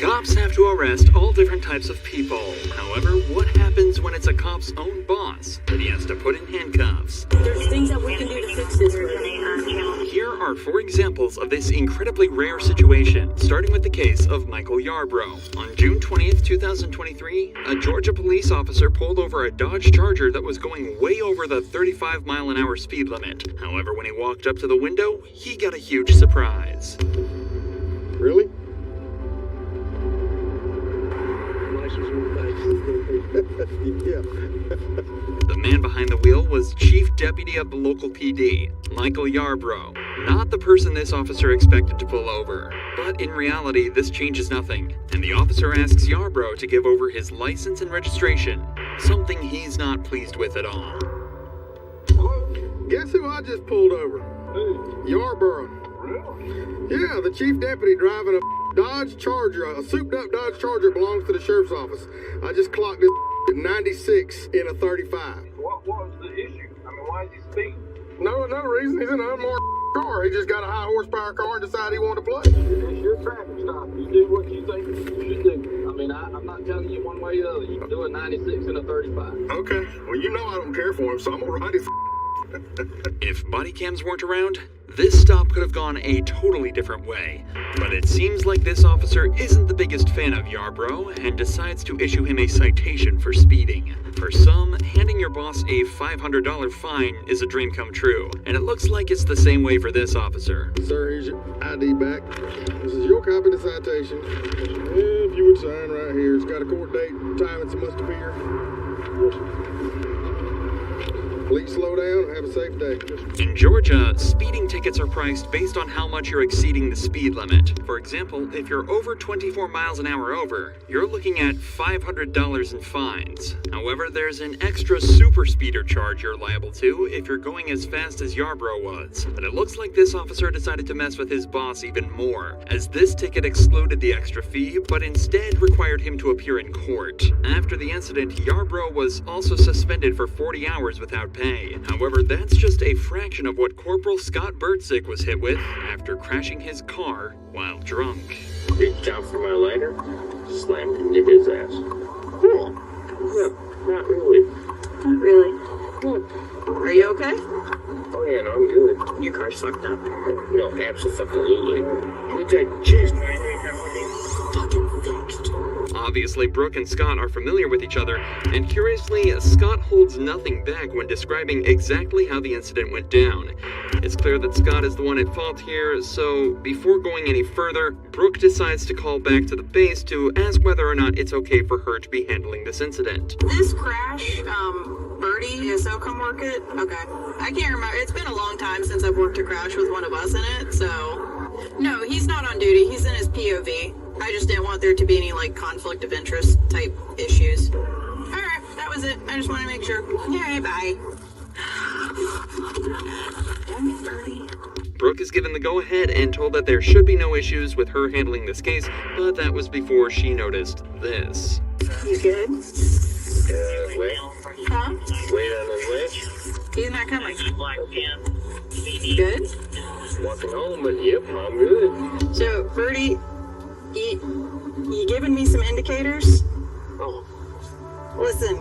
Cops have to arrest all different types of people. However, what happens when it's a cop's own boss that he has to put in handcuffs? There's things that we can do to fix this. Here are 4 examples of this incredibly rare situation, starting with the case of Michael Yarbrough. On June 20th, 2023, a Georgia police officer pulled over a Dodge Charger that was going way over the 35-mile-an-hour speed limit. However, when he walked up to the window, he got a huge surprise. Really? Yeah. The man behind the wheel was Chief Deputy of the local PD, Michael Yarbrough, not the person this officer expected to pull over. But in reality, this changes nothing, and the officer asks Yarbrough to give over his license and registration, something he's not pleased with at all. Guess who I just pulled over? Who? Yarbrough. Yeah, the chief deputy driving a Dodge Charger, a souped-up Dodge Charger belongs to the sheriff's office. I just clocked this at 96 in a 35. What was the issue? I mean, why is he speeding? No reason. He's in an unmarked car. He just got a high horsepower car and decided he wanted to play. It's your traffic stop. You do what you think you should do. I mean, I'm not telling you one way or the other. You can do a 96 and a 35. Okay. Well, you know I don't care for him, so I'm gonna ride his. If body cams weren't around, this stop could have gone a totally different way. But it seems like this officer isn't the biggest fan of Yarbrough and decides to issue him a citation for speeding. For some, handing your boss a $500 fine is a dream come true, and it looks like it's the same way for this officer. Sir, here's your ID back. This is your copy of the citation. If you would sign right here. It's got a court date, time it's must appear. Please slow down and have a safe day. In Georgia, speeding tickets are priced based on how much you're exceeding the speed limit. For example, if you're over 24 miles an hour over, you're looking at $500 in fines. However, there's an extra super speeder charge you're liable to if you're going as fast as Yarbrough was. But it looks like this officer decided to mess with his boss even more, as this ticket excluded the extra fee, but instead required him to appear in court. After the incident, Yarbrough was also suspended for 40 hours without pay. However, that's just a fraction of what Corporal Scott Bertzik was hit with after crashing his car while drunk. Reached out for my lighter, slammed into his ass. Cool. No, not really. Not really. Are you okay? Oh yeah, no, I'm good. Your car's fucked up. No, absolutely. Which I just fucking fixed. Obviously, Brooke and Scott are familiar with each other, and curiously, Scott holds nothing back when describing exactly how the incident went down. It's clear that Scott is the one at fault here, so before going any further, Brooke decides to call back to the base to ask whether or not it's okay for her to be handling this incident. This crash, Birdie, is come work it? Okay. I can't remember. It's been a long time since I've worked a crash with one of us in it, so... No, he's not on duty. He's in his POV. I just didn't want there to be any, conflict of interest type issues. Alright, that was it. I just want to make sure. Yay, bye. Damn it, Birdie. Brooke is given the go-ahead and told that there should be no issues with her handling this case, but that was before she noticed this. You good? Wait. Huh? Wait on his way. He's not coming. Good? Walking home, but yep, I'm good. So, Birdie, you giving me some indicators? Oh, Listen.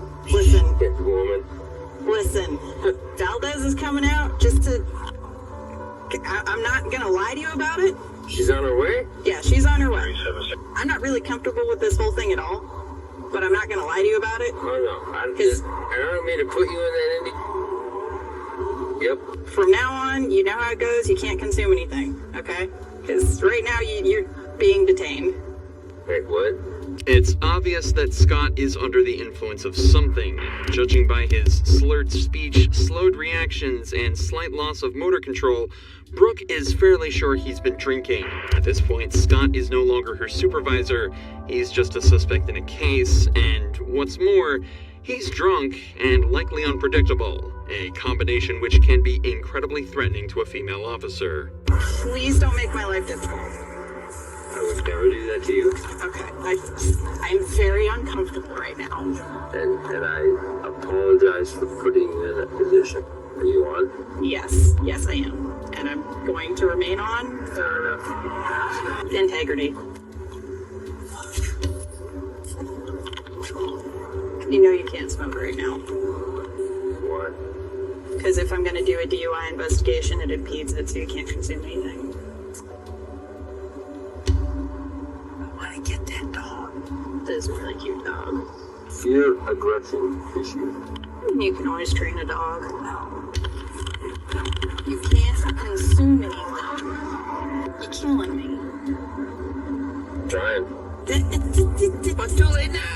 big woman. Listen. Valdez is coming out just to... I'm not gonna lie to you about it. She's on her way? Yeah, she's on her way. I'm not really comfortable with this whole thing at all, but I'm not gonna lie to you about it. Oh no, I don't mean to put you in that Yep. From now on, you know how it goes. You can't consume anything, okay? Because right now you're being detained. Wait, what? It's obvious that Scott is under the influence of something, judging by his slurred speech, slowed reactions, and slight loss of motor control. Brooke is fairly sure he's been drinking. At this point, Scott is no longer her supervisor. He's just a suspect in a case, and what's more, he's drunk and likely unpredictable, a combination which can be incredibly threatening to a female officer. Please don't make my life difficult. I would never do that to you. Okay, I'm very uncomfortable right now. And I apologize for putting you in that position. Are you on? Yes, I am. And I'm going to remain on for integrity. You know you can't smoke right now. Why? Because if I'm going to do a DUI investigation, it impedes it, so you can't consume anything. I want to get that dog. This is a really cute dog. Fear aggression issue. You can always train a dog. You can't consume anything. You're killing me. Trying. What's too late now?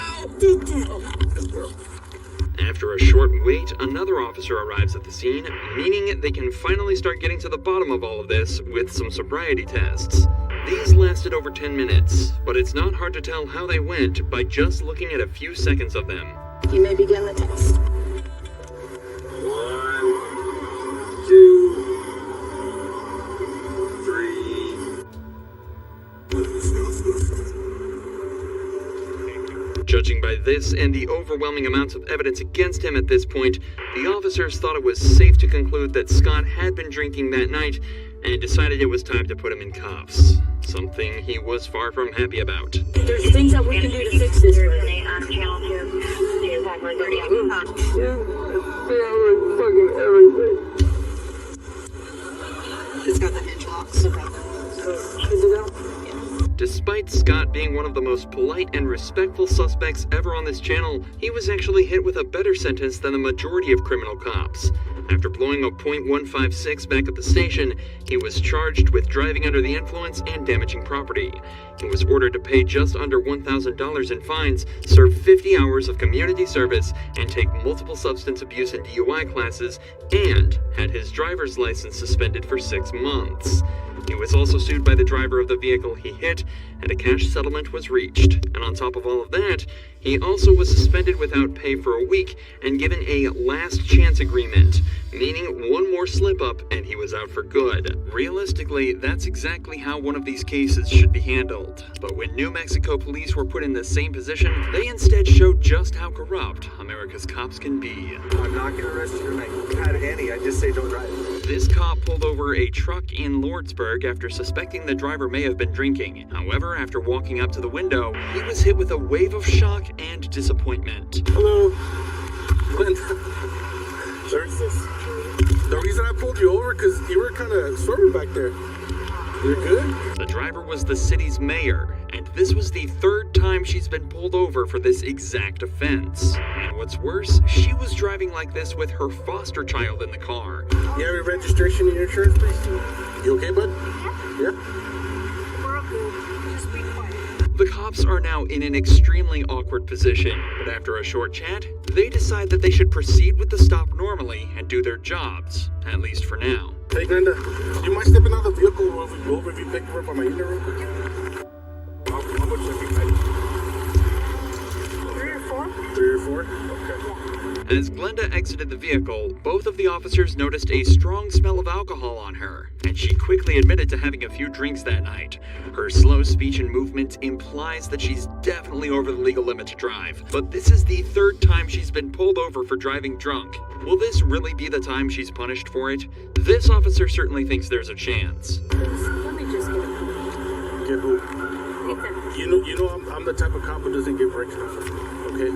After a short wait, another officer arrives at the scene, meaning they can finally start getting to the bottom of all of this with some sobriety tests. These lasted over 10 minutes, but it's not hard to tell how they went by just looking at a few seconds of them. You may begin the test. 1, 2, 3. Judging by this and the overwhelming amounts of evidence against him at this point, the officers thought it was safe to conclude that Scott had been drinking that night and decided it was time to put him in cuffs. Something he was far from happy about. There's things that we can do to fix this. Fucking everything. It's got the hinge locks. Despite Scott being one of the most polite and respectful suspects ever on this channel, he was actually hit with a better sentence than the majority of criminal cops. After blowing a .156 back at the station, he was charged with driving under the influence and damaging property. He was ordered to pay just under $1,000 in fines, serve 50 hours of community service, and take multiple substance abuse and DUI classes, and had his driver's license suspended for 6 months. He was also sued by the driver of the vehicle he hit, and a cash settlement was reached. And on top of all of that, he also was suspended without pay for a week and given a last chance agreement, meaning one more slip up and he was out for good. Realistically, that's exactly how one of these cases should be handled. But when New Mexico police were put in the same position, they instead showed just how corrupt America's cops can be. I'm not gonna arrest you tonight. Had any, I just say don't drive. This cop pulled over a truck in Lordsburg after suspecting the driver may have been drinking. However, after walking up to the window, he was hit with a wave of shock and disappointment. Hello. Glenda. The reason I pulled you over, because you were kind of swerving back there. You're good? The driver was the city's mayor, and this was the 3rd time she's been pulled over for this exact offense. And what's worse, she was driving like this with her foster child in the car. You have your registration and your insurance, please? You okay, bud? Yeah? The cops are now in an extremely awkward position, but after a short chat, they decide that they should proceed with the stop normally and do their jobs, at least for now. Hey, Glenda, do you mind stepping out of the vehicle while we go over if you pick her up on my unit real quick? How much should I be paying? 3 or 4? 3 or 4? Okay. As Glenda exited the vehicle, both of the officers noticed a strong smell of alcohol on her, and she quickly admitted to having a few drinks that night. Her slow speech and movement implies that she's definitely over the legal limit to drive, but this is the 3rd time she's been pulled over for driving drunk. Will this really be the time she's punished for it? This officer certainly thinks there's a chance. Let me just get Get who? You know I'm the type of cop who doesn't get brakes, okay?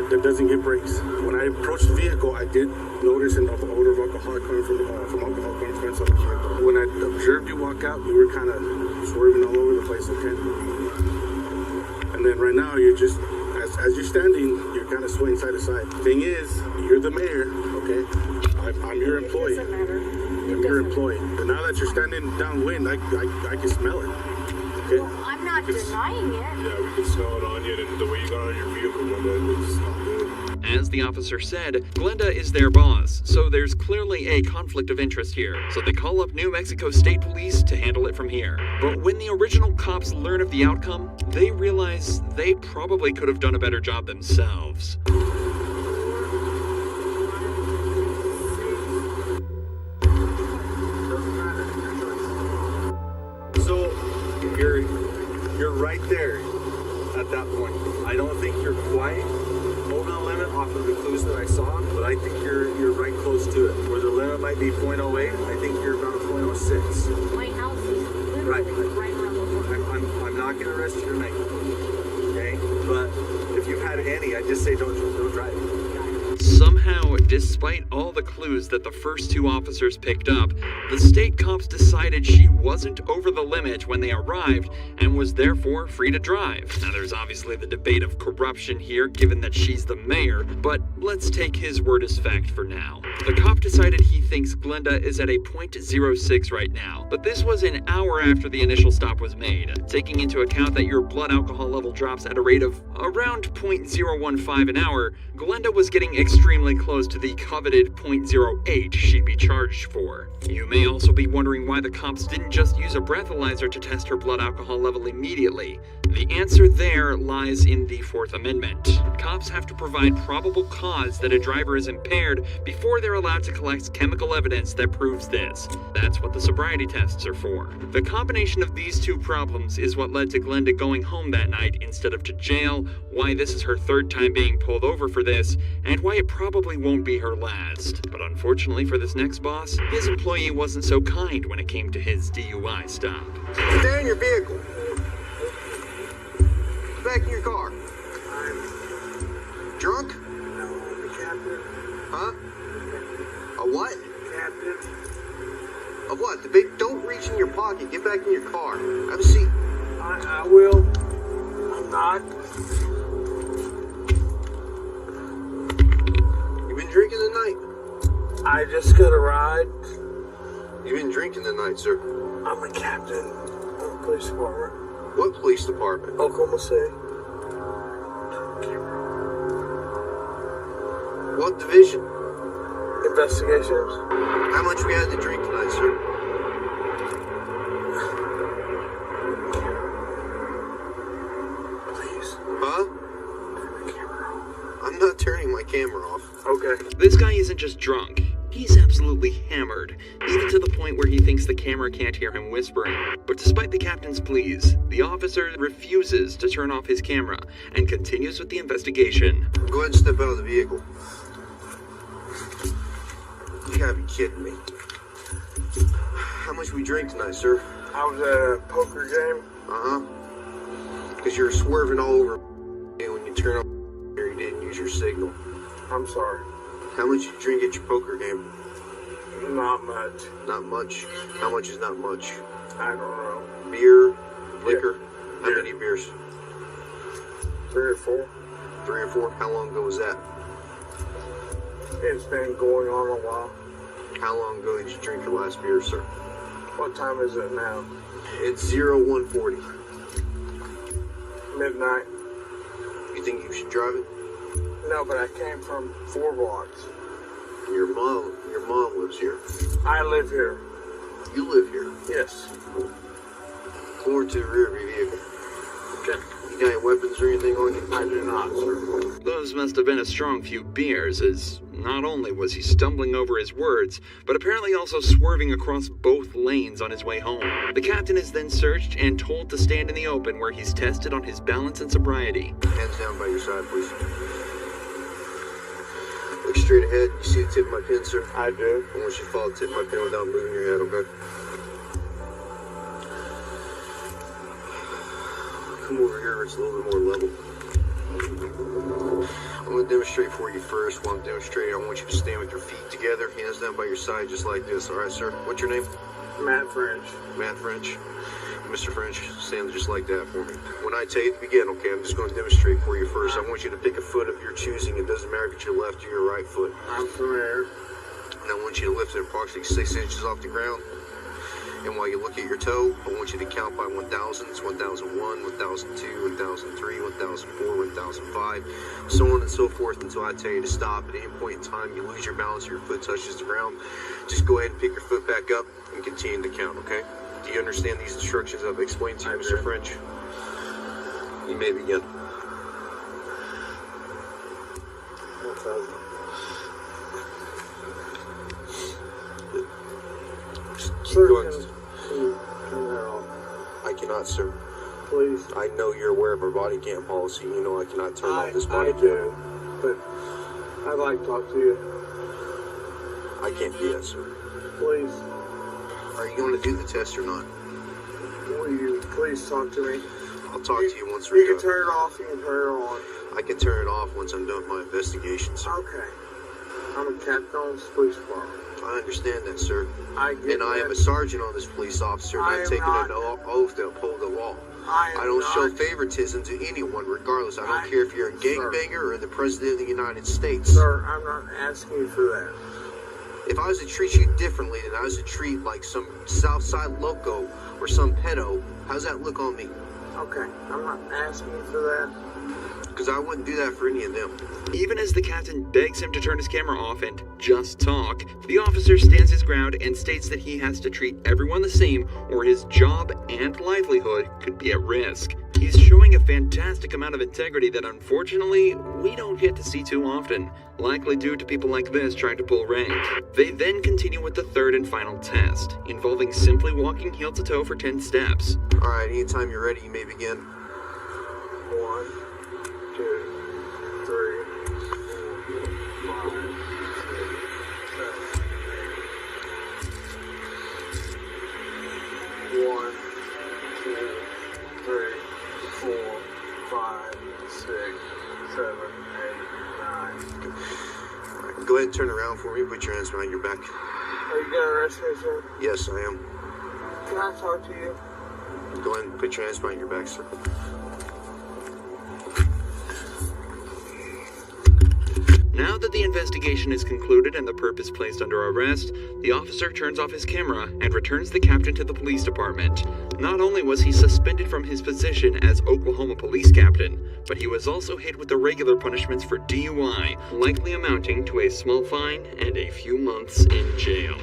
That doesn't get brakes. When I approached the vehicle, I did notice an odor of alcohol coming from alcohol coming from inside the vehicle. When I observed you walk out, you were kind of swerving all over the place, okay? And then right now, you're just, as you're standing, you're kind of swaying side to side. Thing is, you're the mayor, okay? I'm your employee. I'm your employee. But now that you're standing downwind, I can smell it. Okay? Well, I'm not denying it. Yeah, we can smell it on you, and the way you got on your vehicle, it's not good. As the officer said, Glenda is their boss, so there's clearly a conflict of interest here, so they call up New Mexico State Police to handle it from here. But when the original cops learn of the outcome, they realize they probably could have done a better job themselves. So, you're right there at that point. I don't think you're quite over the limit off of the clues that I saw, but I think you're right close to it. Where the limit might be .08, I think you're about .06. My house is literally Right. right around the corner. I'm not going to arrest you tonight. Okay? saying, but if you've had any, I just say don't drive. Somehow, despite all the clues that the first two officers picked up, the state cops decided she wasn't over the limit when they arrived and was therefore free to drive. Now, there's obviously the debate of corruption here, given that she's the mayor, but let's take his word as fact for now. The cop decided he thinks Glenda is at a .06 right now, but this was an hour after the initial stop was made. Taking into account that your blood alcohol level drops at a rate of around .015 an hour, Glenda was getting extremely close to the coveted .08 she'd be charged for. You may also be wondering why the cops didn't just use a breathalyzer to test her blood alcohol level immediately. The answer there lies in the Fourth Amendment. Cops have to provide probable cause that a driver is impaired before they're allowed to collect chemical evidence that proves this. That's what the sobriety tests are for. The combination of these two problems is what led to Glenda going home that night instead of to jail, why this is her third time being pulled over for this, and why it probably won't be her last. But unfortunately for this next boss, his employee wasn't so kind when it came to his DUI stop. Stay in your vehicle. Back in your car. Drunk? No, Captain. Huh? A what? Captain. A what? The big. Don't reach in your pocket. Get back in your car. Have a seat. I will. I'm not. You been drinking tonight? I just got a ride. You been drinking tonight, sir? I'm a captain of the police department. What police department? Oklahoma City. What division? Investigations. How much we had to drink tonight, sir? Please. Huh? I'm not turning my camera off. Okay. This guy isn't just drunk. He's absolutely hammered, even to the point where he thinks the camera can't hear him whispering. But despite the captain's pleas, the officer refuses to turn off his camera and continues with the investigation. Go ahead and step out of the vehicle. You gotta be kidding me. How much we drink tonight, sir? I was at a poker game. Uh-huh. Because you're swerving all over and when you turn off here, you didn't use your signal. I'm sorry. How much you drink at your poker game? Not much. Not much. How much is not much? I don't know. Beer? Liquor? How Beer. many beers? 3 or 4. 3 or 4? How long ago was that? It's been going on a while. How long ago did you drink your last beer, sir? What time is it now? It's 0140. Midnight. You think you should drive it? No, but I came from 4 blocks. Your mom lives here. I live here. You live here. Yes. Come over to the rear of your vehicle. Okay. You got any weapons or anything on you? I do not, sir. Those must have been a strong few beers, as not only was he stumbling over his words, but apparently also swerving across both lanes on his way home. The captain is then searched and told to stand in the open where he's tested on his balance and sobriety. Hands down by your side, please. Look straight ahead. You see the tip of my pen, sir? I do. I want you to follow the tip of my pen without moving your head, okay? Come over here where it's a little bit more level. I'm going to demonstrate for you first. While I'm demonstrating, I want you to stand with your feet together, hands down by your side, just like this. All right, sir? What's your name? Matt French. Matt French. Mr. French, stand just like that for me. When I tell you to begin, okay, I'm just going to demonstrate for you first. I want you to pick a foot of your choosing. It doesn't matter if it's your left or your right foot. I'm familiar. And I want you to lift it approximately 6 inches off the ground. And while you look at your toe, I want you to count by 1,000. It's 1,001, 1,002, 1,003, 1,004, 1,005, so on and so forth until I tell you to stop. At any point in time, you lose your balance, your foot touches the ground. Just go ahead and pick your foot back up and continue to count, okay? Do you understand these instructions I've explained to you, Mr. French? You may begin. 1,000. Keep going. No, I cannot, sir. please. I know you're aware of our body cam policy. You know I cannot turn off this body I cam. do, but I'd like to talk to you. I can't do that, sir. Please. Are you going to do the test or not? Will you please talk to me? I'll talk to you once You we're can done. turn it off, you can turn it on. I can turn it off once I'm done with my investigation, sir. Okay. I'm a captain on this police department. I understand that, sir. I get And I am that. a sergeant on this police officer, and I I've am taken not. an oath to uphold the law. I I don't am show not- favoritism to anyone, regardless. I don't I- care if you're a Sir. gangbanger or the President of the United States. Sir, I'm not asking you for that. If I was to treat you differently than I was to treat like some Southside loco or some pedo, how's that look on me? Okay, I'm not asking you for that. Because I wouldn't do that for any of them. Even as the captain begs him to turn his camera off and just talk, the officer stands his ground and states that he has to treat everyone the same or his job and livelihood could be at risk. He's showing a fantastic amount of integrity that unfortunately we don't get to see too often, likely due to people like this trying to pull rank. They then continue with the third and final test, involving simply walking heel to toe for 10 steps. Alright, anytime you're ready, you may begin. 1, 2, 3, 4, 5, 6, 7, 8. 1, 2, 3, 4, 5, 6, 7, 8, 9. Alright, go ahead and turn around for me. Put your hands behind your back. Are you gonna arrest me, sir? Yes, I am. Can I talk to you? Go ahead and put your hands behind your back, sir. Now that the investigation is concluded and the perp is placed under arrest, the officer turns off his camera and returns the captain to the police department. Not only was he suspended from his position as Oklahoma police captain, but he was also hit with the regular punishments for DUI, likely amounting to a small fine and a few months in jail.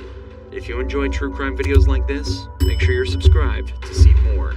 If you enjoy true crime videos like this, make sure you're subscribed to see more.